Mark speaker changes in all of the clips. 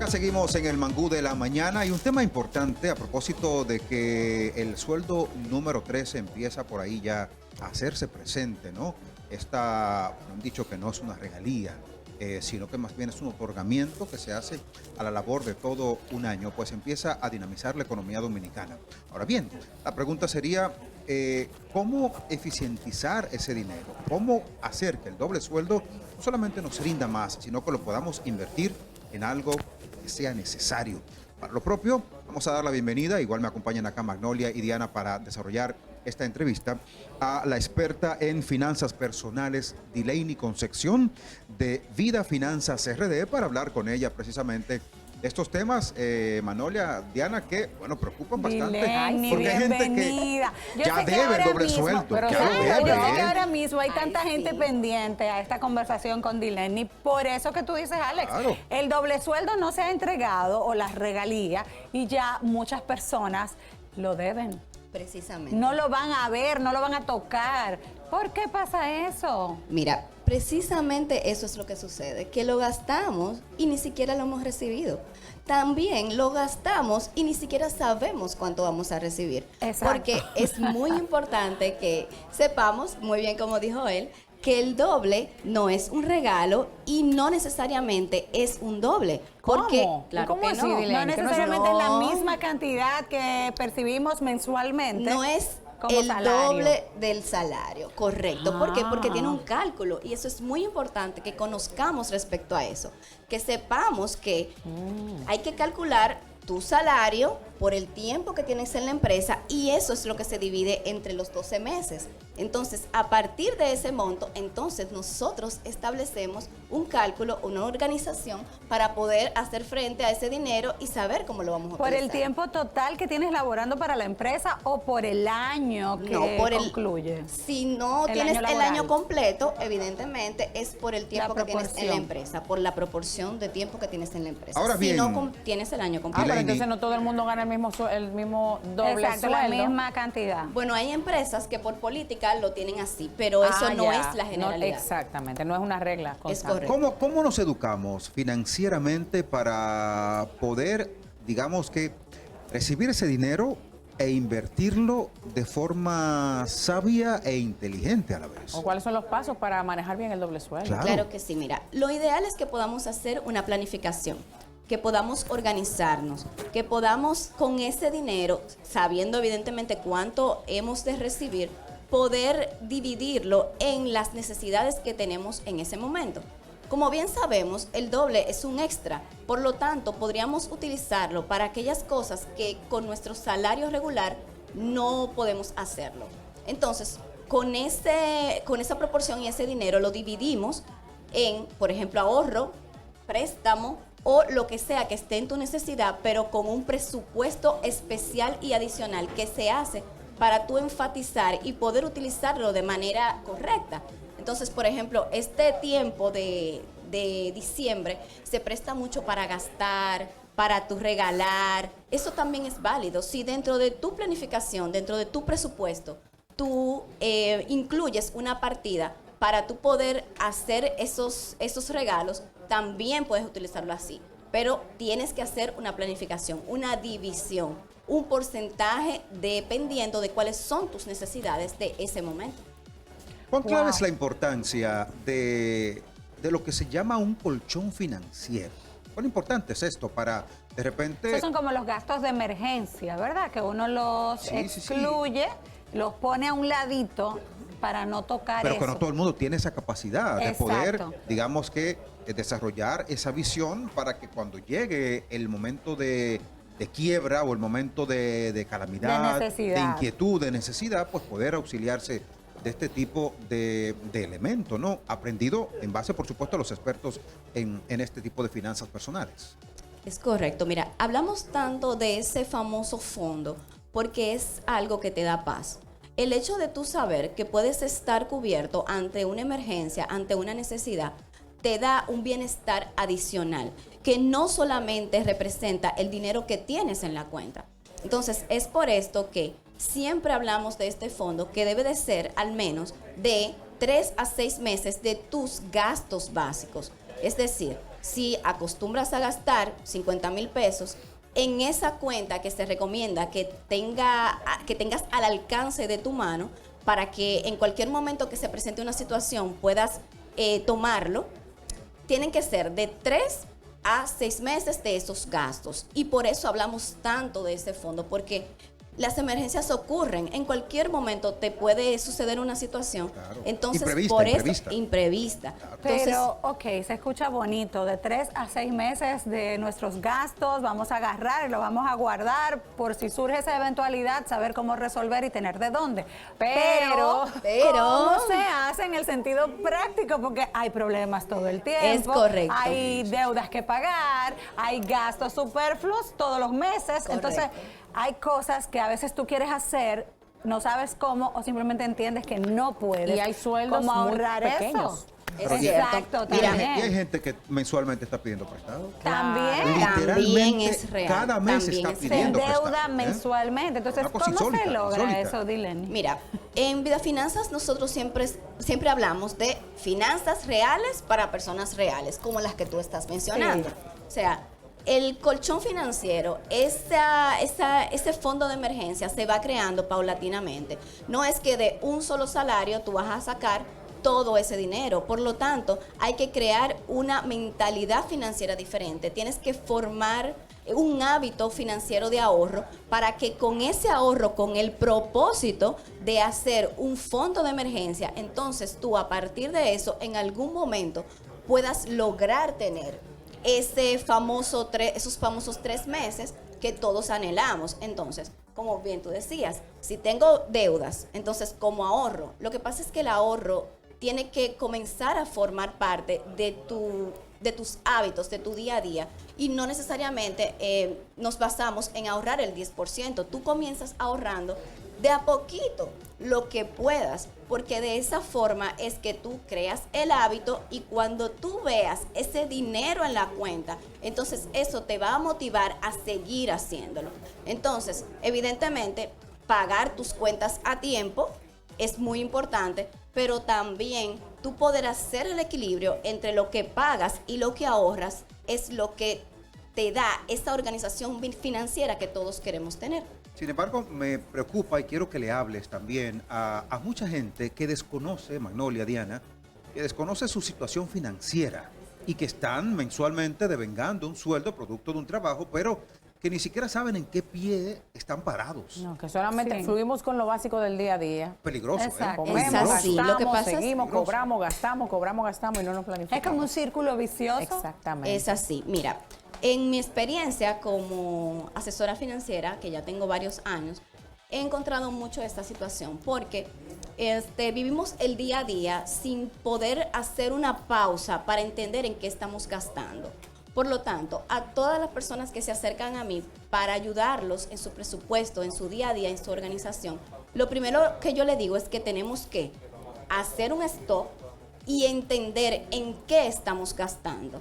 Speaker 1: acá seguimos en el Mangú de la Mañana y un tema importante a propósito de que el sueldo número 13 empieza por ahí ya a hacerse presente, ¿no? Han dicho que no es una regalía, sino que más bien es un otorgamiento que se hace a la labor de todo un año, pues empieza a dinamizar la economía dominicana. Ahora bien, la pregunta sería, ¿cómo eficientizar ese dinero? ¿Cómo hacer que el doble sueldo no solamente nos rinda más, sino que lo podamos invertir en algo que sea necesario? Para lo propio, vamos a dar la bienvenida, igual me acompañan acá Magnolia y Diana para desarrollar esta entrevista, a la experta en finanzas personales, Dileini Concepción, de Vida Finanzas RD, para hablar con ella precisamente de estos temas, Magnolia, Diana, que, bueno, preocupan bastante.
Speaker 2: Dileini,
Speaker 1: porque hay gente
Speaker 2: bienvenida.
Speaker 1: que ya debe el doble sueldo.
Speaker 2: Pero
Speaker 1: ya lo debe,
Speaker 2: yo sé que ahora mismo hay tanta gente pendiente a esta conversación con Dileini. Por eso que tú dices, Alex,
Speaker 1: claro,
Speaker 2: el doble sueldo no se ha entregado, o las regalías, y ya muchas personas lo deben.
Speaker 3: Precisamente.
Speaker 2: No lo van a ver, no lo van a tocar. ¿Por qué pasa eso?
Speaker 3: Mira, precisamente eso es lo que sucede, que lo gastamos y ni siquiera lo hemos recibido. También lo gastamos y ni siquiera sabemos cuánto vamos a recibir.
Speaker 2: Exacto.
Speaker 3: Porque es muy importante que sepamos, muy bien como dijo él, que el doble no es un regalo y no necesariamente es un doble. Porque,
Speaker 2: ¿Cómo?
Speaker 3: claro
Speaker 2: ¿Cómo
Speaker 3: que
Speaker 2: así,
Speaker 3: no.
Speaker 2: Dileini? No necesariamente es la misma cantidad que percibimos mensualmente.
Speaker 3: No es
Speaker 2: como
Speaker 3: el
Speaker 2: salario.
Speaker 3: doble del salario, correcto. ¿Por qué? Porque tiene un
Speaker 2: Ah.
Speaker 3: cálculo y eso es muy importante que conozcamos respecto a eso. Que sepamos que hay que calcular tu salario por el tiempo que tienes en la empresa y eso es lo que se divide entre los 12 meses. Entonces, a partir de ese monto, entonces nosotros establecemos un cálculo, una organización para poder hacer frente a ese dinero y saber cómo lo vamos a
Speaker 2: ¿Por
Speaker 3: utilizar.
Speaker 2: el tiempo total que tienes laborando para la empresa o por el año que
Speaker 3: No, por
Speaker 2: concluye?
Speaker 3: Si no
Speaker 2: El
Speaker 3: tienes
Speaker 2: año
Speaker 3: el
Speaker 2: laboral.
Speaker 3: año completo, evidentemente es por el tiempo que tienes en la
Speaker 2: proporción.
Speaker 3: empresa, por la proporción de tiempo que tienes en la empresa.
Speaker 1: Ahora
Speaker 3: si
Speaker 1: bien,
Speaker 3: no tienes el año completo.
Speaker 4: Pero
Speaker 1: Dileini,
Speaker 4: entonces no todo el mundo gana el mismo doble
Speaker 2: Exacto,
Speaker 4: sueldo.
Speaker 2: la misma cantidad.
Speaker 3: Bueno, hay empresas que por política lo tienen así, pero eso no
Speaker 4: ya.
Speaker 3: es la
Speaker 4: No,
Speaker 3: generalidad.
Speaker 4: exactamente, no es una regla
Speaker 3: Es
Speaker 4: constante.
Speaker 3: correcto.
Speaker 1: ¿cómo nos educamos financieramente para poder, digamos que, recibir ese dinero e invertirlo de forma sabia e inteligente a la vez?
Speaker 4: ¿O cuáles son los pasos para manejar bien el doble sueldo?
Speaker 1: Claro.
Speaker 3: Claro que sí, mira, lo ideal es que podamos hacer una planificación, que podamos organizarnos, que podamos con ese dinero, sabiendo evidentemente cuánto hemos de recibir, poder dividirlo en las necesidades que tenemos en ese momento. Como bien sabemos, el doble es un extra, por lo tanto, podríamos utilizarlo para aquellas cosas que con nuestro salario regular no podemos hacerlo. Entonces, con esa proporción y ese dinero lo dividimos en, por ejemplo, ahorro, préstamo o lo que sea que esté en tu necesidad, pero con un presupuesto especial y adicional que se hace para tú enfatizar y poder utilizarlo de manera correcta. Entonces, por ejemplo, este tiempo de diciembre se presta mucho para gastar, para tu regalar. Eso también es válido. Si dentro de tu planificación, dentro de tu presupuesto, tú incluyes una partida para tú poder hacer esos regalos, también puedes utilizarlo así. Pero tienes que hacer una planificación, una división, un porcentaje dependiendo de cuáles son tus necesidades de ese momento.
Speaker 1: ¿Cuán clave
Speaker 2: Wow.
Speaker 1: es la importancia de lo que se llama un colchón financiero? ¿Cuán importante es esto para, de repente...
Speaker 2: Esos son como los gastos de emergencia, ¿verdad? Que uno los
Speaker 1: Sí, sí, sí.
Speaker 2: excluye, los pone a un ladito para no tocar
Speaker 1: Pero
Speaker 2: eso.
Speaker 1: que no todo el mundo tiene esa capacidad de poder,
Speaker 2: Exacto.
Speaker 1: digamos que, desarrollar esa visión para que cuando llegue el momento de quiebra o el momento de calamidad,
Speaker 2: De necesidad.
Speaker 1: inquietud, de necesidad, pues poder auxiliarse de este tipo de elementos, ¿no? Aprendido en base, por supuesto, a los expertos en este tipo de finanzas personales.
Speaker 3: Es correcto. Mira, hablamos tanto de ese famoso fondo porque es algo que te da paz. El hecho de tú saber que puedes estar cubierto ante una emergencia, ante una necesidad, te da un bienestar adicional que no solamente representa el dinero que tienes en la cuenta. Entonces, es por esto que siempre hablamos de este fondo que debe de ser al menos de 3 a 6 meses de tus gastos básicos. Es decir, si acostumbras a gastar 50,000 pesos, en esa cuenta que se recomienda que tengas al alcance de tu mano para que en cualquier momento que se presente una situación puedas tomarlo, tienen que ser de 3 a 6 meses de esos gastos. Y por eso hablamos tanto de ese fondo, porque las emergencias ocurren. En cualquier momento te puede suceder una situación.
Speaker 1: Claro.
Speaker 3: Entonces,
Speaker 1: Imprevista.
Speaker 3: Entonces,
Speaker 2: Pero, ok, se escucha bonito. De 3 a 6 meses de nuestros gastos vamos a agarrar y lo vamos a guardar por si surge esa eventualidad, saber cómo resolver y tener de dónde. Pero ¿cómo se hace en el sentido práctico? Porque hay problemas todo el tiempo.
Speaker 3: Es correcto.
Speaker 2: Hay deudas que pagar, hay gastos superfluos todos los meses.
Speaker 3: Correcto.
Speaker 2: Entonces, hay cosas que a veces tú quieres hacer, no sabes cómo o simplemente entiendes que no puedes.
Speaker 4: Y hay sueldos
Speaker 2: ¿Cómo
Speaker 4: muy
Speaker 2: ahorrar
Speaker 4: pequeños.
Speaker 3: Es
Speaker 2: eso?
Speaker 3: cierto.
Speaker 2: Exacto,
Speaker 3: Mira,
Speaker 2: también.
Speaker 1: Y hay gente que mensualmente está pidiendo prestado.
Speaker 2: También.
Speaker 3: También es real.
Speaker 1: Cada mes
Speaker 3: También
Speaker 1: está
Speaker 3: es
Speaker 2: Se
Speaker 1: pidiendo
Speaker 2: endeuda
Speaker 1: prestado, ¿eh?
Speaker 2: mensualmente. Entonces,
Speaker 1: Una cosa
Speaker 2: ¿cómo
Speaker 1: insólita,
Speaker 2: se logra
Speaker 1: insólita.
Speaker 2: eso, Dileni?
Speaker 3: Mira, en Vida Finanzas nosotros siempre hablamos de finanzas reales para personas reales, como las que tú estás mencionando.
Speaker 2: Sí.
Speaker 3: O sea, el colchón financiero, ese fondo de emergencia se va creando paulatinamente. No es que de un solo salario tú vas a sacar todo ese dinero. Por lo tanto, hay que crear una mentalidad financiera diferente. Tienes que formar un hábito financiero de ahorro para que con ese ahorro, con el propósito de hacer un fondo de emergencia, entonces tú a partir de eso, en algún momento, puedas lograr tener esos famosos 3 meses que todos anhelamos. Entonces, como bien tú decías, si tengo deudas, entonces ¿cómo ahorro? Lo que pasa es que el ahorro tiene que comenzar a formar parte de tus hábitos, de tu día a día. Y no necesariamente nos basamos en ahorrar el 10%. Tú comienzas ahorrando de a poquito lo que puedas, porque de esa forma es que tú creas el hábito y cuando tú veas ese dinero en la cuenta, entonces eso te va a motivar a seguir haciéndolo. Entonces, evidentemente, pagar tus cuentas a tiempo es muy importante, pero también tú poder hacer el equilibrio entre lo que pagas y lo que ahorras es lo que te da esa organización financiera que todos queremos tener.
Speaker 1: Sin embargo, me preocupa y quiero que le hables también a mucha gente que desconoce, Magnolia, Diana, que desconoce su situación financiera y que están mensualmente devengando un sueldo producto de un trabajo, pero que ni siquiera saben en qué pie están parados.
Speaker 4: No, que solamente
Speaker 2: Sí.
Speaker 4: fluimos con lo básico del día a día.
Speaker 1: Peligroso,
Speaker 2: Exacto.
Speaker 1: ¿eh?
Speaker 4: Comemos,
Speaker 3: Es así.
Speaker 4: gastamos,
Speaker 3: Lo que pasa es-
Speaker 4: seguimos,
Speaker 1: Peligroso.
Speaker 4: cobramos, gastamos y no nos planificamos.
Speaker 2: Es como un círculo vicioso.
Speaker 4: Exactamente.
Speaker 3: Es así. Mira, en mi experiencia como asesora financiera, que ya tengo varios años, he encontrado mucho esta situación porque vivimos el día a día sin poder hacer una pausa para entender en qué estamos gastando. Por lo tanto, a todas las personas que se acercan a mí para ayudarlos en su presupuesto, en su día a día, en su organización, lo primero que yo le digo es que tenemos que hacer un stop y entender en qué estamos gastando.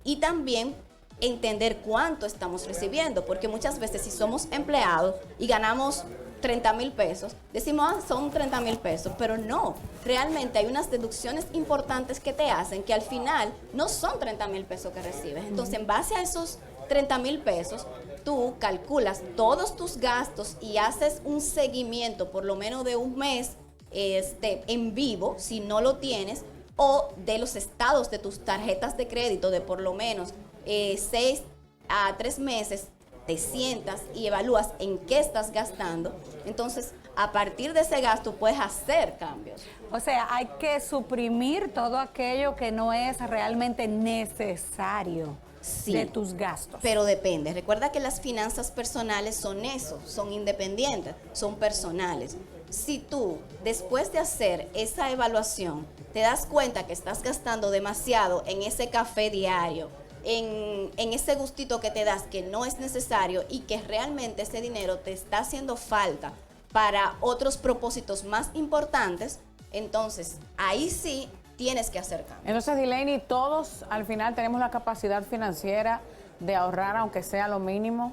Speaker 3: Y también entender cuánto estamos recibiendo, porque muchas veces si somos empleados y ganamos 30,000 pesos, decimos, son 30,000 pesos, pero no, realmente hay unas deducciones importantes que te hacen que al final no son 30,000 pesos que recibes. Entonces, en base a esos 30,000 pesos, tú calculas todos tus gastos y haces un seguimiento por lo menos de un mes en vivo, si no lo tienes, o de los estados de tus tarjetas de crédito de por lo menos 6 a 3 meses, te sientas y evalúas en qué estás gastando. Entonces, a partir de ese gasto puedes hacer cambios.
Speaker 2: O sea, hay que suprimir todo aquello que no es realmente necesario
Speaker 3: Sí.
Speaker 2: de tus gastos.
Speaker 3: Pero depende. Recuerda que las finanzas personales son eso, son independientes, son personales. Si tú, después de hacer esa evaluación, te das cuenta que estás gastando demasiado en ese café diario, en ese gustito que te das que no es necesario y que realmente ese dinero te está haciendo falta para otros propósitos más importantes, entonces ahí sí tienes que hacer cambios.
Speaker 4: Entonces, Dileni, todos al final tenemos la capacidad financiera de ahorrar, aunque sea lo mínimo.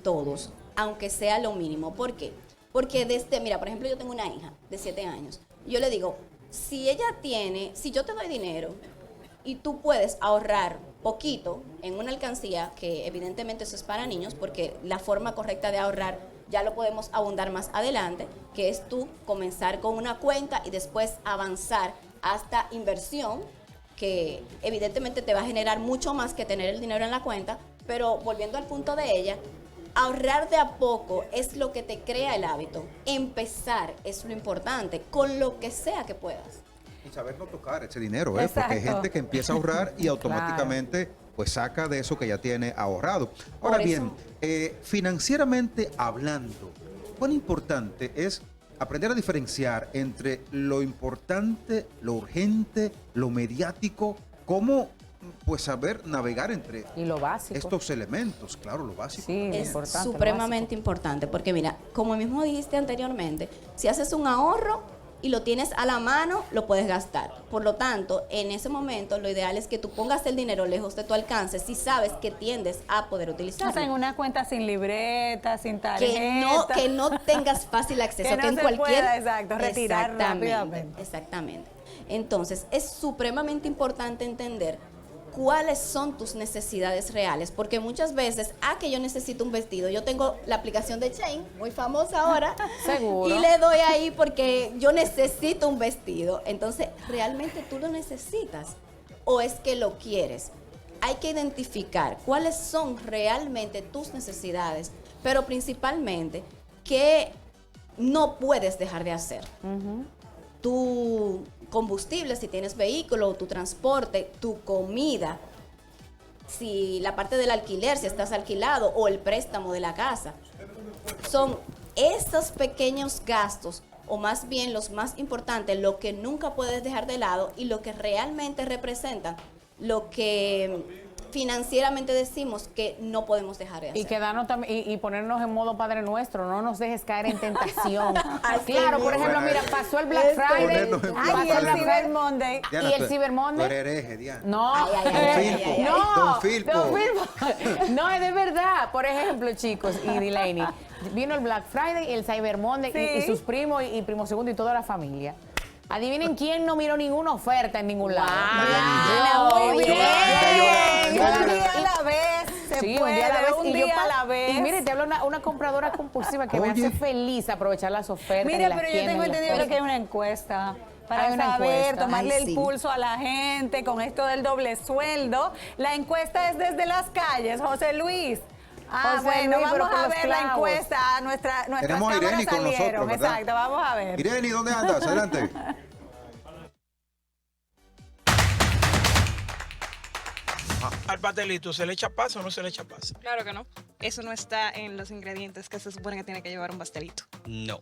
Speaker 3: Todos, aunque sea lo mínimo. ¿Por qué? Porque mira, por ejemplo, yo tengo una hija de 7 años. Yo le digo, si yo te doy dinero y tú puedes ahorrar poquito en una alcancía, que evidentemente eso es para niños, porque la forma correcta de ahorrar ya lo podemos abundar más adelante, que es tú comenzar con una cuenta y después avanzar hasta inversión, que evidentemente te va a generar mucho más que tener el dinero en la cuenta, pero volviendo al punto de ella, ahorrar de a poco es lo que te crea el hábito. Empezar es lo importante, con lo que sea que puedas.
Speaker 1: Y saber no tocar ese dinero, porque hay
Speaker 2: Exacto.
Speaker 1: gente que empieza a ahorrar y automáticamente pues saca de eso que ya tiene ahorrado. Ahora
Speaker 3: Por
Speaker 1: bien,
Speaker 3: eso.
Speaker 1: financieramente hablando, cuán importante es aprender a diferenciar entre lo importante, lo urgente, lo mediático, cómo pues saber navegar entre
Speaker 4: Y lo básico.
Speaker 1: estos elementos, claro, lo básico.
Speaker 4: Sí, lo
Speaker 3: Es
Speaker 4: importante, lo
Speaker 3: supremamente importante, porque mira, como mismo dijiste anteriormente, si haces un ahorro y lo tienes a la mano, lo puedes gastar. Por lo tanto, en ese momento lo ideal es que tú pongas el dinero lejos de tu alcance si sabes que tiendes a poder
Speaker 2: O sea, en
Speaker 3: utilizarlo.
Speaker 2: una cuenta sin libreta, sin tarjeta.
Speaker 3: Que no tengas fácil acceso,
Speaker 2: Que
Speaker 3: que,
Speaker 2: no
Speaker 3: en
Speaker 2: se
Speaker 3: cualquier...
Speaker 2: pueda, exacto, retirar rápidamente.
Speaker 3: Exactamente. Entonces, es supremamente importante entender cuáles son tus necesidades reales, porque muchas veces, que yo necesito un vestido, yo tengo la aplicación de Shein, muy famosa ahora,
Speaker 4: Seguro.
Speaker 3: y le doy ahí porque yo necesito un vestido. Entonces, ¿realmente tú lo necesitas o es que lo quieres? Hay que identificar cuáles son realmente tus necesidades, pero principalmente qué no puedes dejar de hacer. Tu combustible, si tienes vehículo, tu transporte, tu comida, si la parte del alquiler, si estás alquilado, o el préstamo de la casa. Son estos pequeños gastos, o más bien los más importantes, lo que nunca puedes dejar de lado y lo que realmente representan lo que financieramente decimos que no podemos dejar de hacer.
Speaker 4: Y quedarnos y ponernos en modo Padre Nuestro, no nos dejes caer en tentación.
Speaker 3: Así
Speaker 4: Claro, por
Speaker 3: mismo.
Speaker 4: ejemplo, mira, pasó el Black Friday,
Speaker 1: Ponernos en
Speaker 2: Ay,
Speaker 1: Padre
Speaker 2: y el
Speaker 1: Nuestro.
Speaker 2: Cyber Monday.
Speaker 1: Diana,
Speaker 4: y el
Speaker 1: tú-
Speaker 4: Cyber Monday.
Speaker 1: tú eres hereje, Diana.
Speaker 4: No,
Speaker 3: Ay, ay, ay, ay, ay, ay.
Speaker 4: no,
Speaker 1: Don Filpo.
Speaker 4: No, es de verdad. Por ejemplo, chicos, y Delaney, vino el Black Friday, el Cyber Monday y
Speaker 2: Sí.
Speaker 4: sus primos y primo segundo y toda la familia. Adivinen quién no miró ninguna oferta en ningún lado.
Speaker 2: Diana, muy
Speaker 1: Yo-
Speaker 2: bien.
Speaker 1: yo-
Speaker 2: Un día a la vez. Se
Speaker 4: Sí,
Speaker 2: puede,
Speaker 4: un día a la vez.
Speaker 2: un
Speaker 4: Y yo
Speaker 2: día a la vez.
Speaker 4: Y mire, te hablo una compradora compulsiva que me
Speaker 1: Oye.
Speaker 4: hace feliz aprovechar las ofertas.
Speaker 2: Mire,
Speaker 4: y las
Speaker 2: pero yo
Speaker 4: tiendas
Speaker 2: tengo
Speaker 4: y las
Speaker 2: entendido
Speaker 4: cosas.
Speaker 2: que hay una encuesta para
Speaker 4: Hay una
Speaker 2: saber,
Speaker 4: encuesta.
Speaker 2: tomarle
Speaker 3: Ay,
Speaker 2: el
Speaker 3: sí.
Speaker 2: pulso a la gente con esto del doble sueldo. La encuesta es desde las calles, José Luis.
Speaker 4: José
Speaker 2: Bueno,
Speaker 4: Luis, pero
Speaker 2: vamos
Speaker 4: con
Speaker 2: a
Speaker 4: los
Speaker 2: ver la
Speaker 4: clavos.
Speaker 2: encuesta. Nuestras
Speaker 1: Tenemos a
Speaker 2: cámaras
Speaker 1: Irene con
Speaker 2: salieron.
Speaker 1: nosotros, ¿verdad?
Speaker 2: Exacto, vamos a ver.
Speaker 1: Irene, ¿dónde andas? Adelante.
Speaker 5: Al pastelito, ¿se le echa pasa o no se le echa pasa?
Speaker 6: Claro que no. Eso no está en los ingredientes que se supone que tiene que llevar un pastelito.
Speaker 7: No,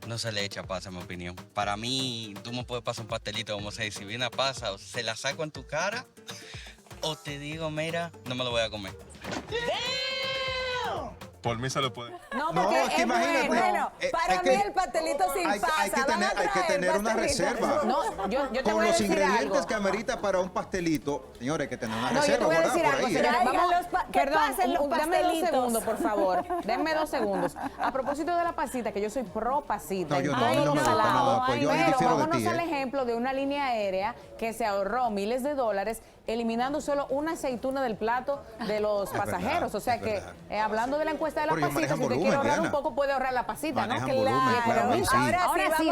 Speaker 7: no se le echa pasa, en mi opinión. Para mí, tú me puedes pasar un pastelito, vamos a decir, si viene a pasa, o se la saco en tu cara, o te digo, mira, no me lo voy a comer.
Speaker 8: Por mí se lo puede.
Speaker 2: No,
Speaker 1: No,
Speaker 2: porque
Speaker 1: es que imagínate.
Speaker 2: bueno,
Speaker 1: hay
Speaker 2: para
Speaker 1: que-
Speaker 2: mí el pastelito sin
Speaker 1: hay
Speaker 2: pasa.
Speaker 1: que
Speaker 2: van a
Speaker 1: tener, hay que
Speaker 2: traer
Speaker 1: tener una
Speaker 2: pastelito.
Speaker 1: reserva.
Speaker 4: No, yo te
Speaker 1: Con
Speaker 4: voy a
Speaker 1: los
Speaker 4: decir
Speaker 1: ingredientes
Speaker 4: algo.
Speaker 1: que amerita para un pastelito, señores, hay que tener una
Speaker 4: No, yo te
Speaker 1: reserva
Speaker 4: voy a
Speaker 1: guardada
Speaker 4: decir
Speaker 1: por
Speaker 4: algo,
Speaker 1: ahí.
Speaker 4: señores.
Speaker 2: Traigan
Speaker 4: Vamos,
Speaker 2: los que pasen los
Speaker 4: dame 2
Speaker 2: pastelitos.
Speaker 4: segundos, por favor. Denme 2 segundos. A propósito de la pasita, que yo soy pro pasita.
Speaker 1: No, yo
Speaker 4: en
Speaker 1: no,
Speaker 4: todo
Speaker 1: a mí no
Speaker 4: lo
Speaker 1: me gusta,
Speaker 4: salado.
Speaker 1: no, pues yo
Speaker 2: Ay,
Speaker 1: ahí
Speaker 4: Pero
Speaker 1: difiero de
Speaker 4: vámonos
Speaker 1: ti,
Speaker 4: al
Speaker 1: ¿eh?
Speaker 4: ejemplo de una línea aérea que se ahorró miles de dólares eliminando solo una aceituna del plato de los
Speaker 1: Es
Speaker 4: pasajeros.
Speaker 1: verdad,
Speaker 4: o sea
Speaker 1: es
Speaker 4: que,
Speaker 1: verdad.
Speaker 4: hablando de la encuesta de la
Speaker 1: Pero ellos
Speaker 4: pasita, si
Speaker 1: manejan
Speaker 4: usted
Speaker 1: volumen,
Speaker 4: quiere ahorrar
Speaker 1: Diana.
Speaker 4: un poco, puede ahorrar la pasita,
Speaker 1: Manejan
Speaker 4: ¿no?
Speaker 1: volumen, claro, ahí sí.
Speaker 2: Ahora sí,
Speaker 4: Ahora sí,